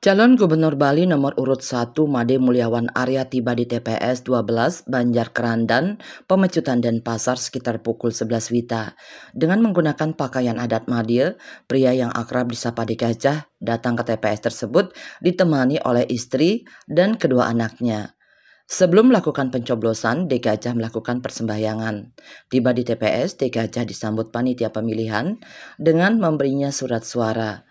Calon Gubernur Bali nomor urut 1 Made Mulyawan Arya tiba di TPS 12 Banjar Kerandan, Pemecutan Denpasar sekitar pukul 11 WITA. Dengan menggunakan pakaian adat Made, pria yang akrab disapa Dekajah datang ke TPS tersebut ditemani oleh istri dan kedua anaknya. Sebelum melakukan pencoblosan, Dekajah melakukan persembahyangan. Tiba di TPS, Dekajah disambut panitia pemilihan dengan memberinya surat suara.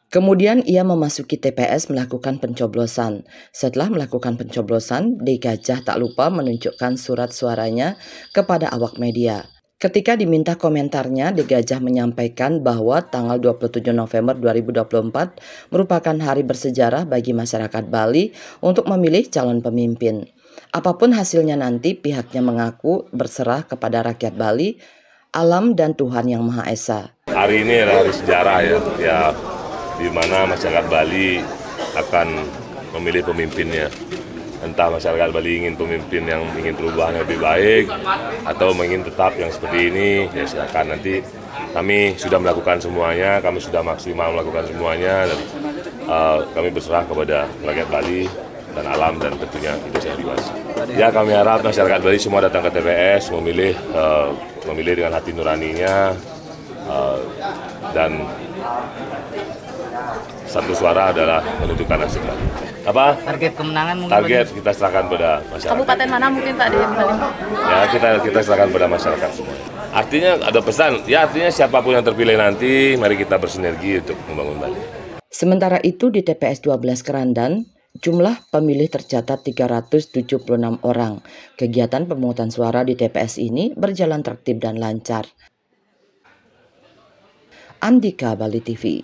Kemudian ia memasuki TPS melakukan pencoblosan. Setelah melakukan pencoblosan, Dekajah tak lupa menunjukkan surat suaranya kepada awak media. Ketika diminta komentarnya, Dekajah menyampaikan bahwa tanggal 27 November 2024 merupakan hari bersejarah bagi masyarakat Bali untuk memilih calon pemimpin. Apapun hasilnya nanti, pihaknya mengaku berserah kepada rakyat Bali, alam dan Tuhan Yang Maha Esa. Hari ini adalah hari sejarah ya, di mana masyarakat Bali akan memilih pemimpinnya. Entah masyarakat Bali ingin pemimpin yang ingin perubahan yang lebih baik atau ingin tetap yang seperti ini, ya silakan. Nanti kami sudah melakukan semuanya, kami sudah maksimal melakukan semuanya, dan kami berserah kepada rakyat Bali dan alam dan tentunya Indonesia dewasa. Ya, kami harap masyarakat Bali semua datang ke TPS memilih dengan hati nuraninya, dan satu suara adalah menentukan nasib Bali. Apa? Target kemenangan mungkin? Target kita serahkan pada masyarakat. Kabupaten mana mungkin Pak di Bali? Ya, kita serahkan pada masyarakat semua. Artinya ada pesan, ya artinya siapapun yang terpilih nanti, mari kita bersinergi untuk membangun Bali. Sementara itu di TPS 12 Kerandan, jumlah pemilih tercatat 376 orang. Kegiatan pemungutan suara di TPS ini berjalan tertib dan lancar. Andika, Bali TV.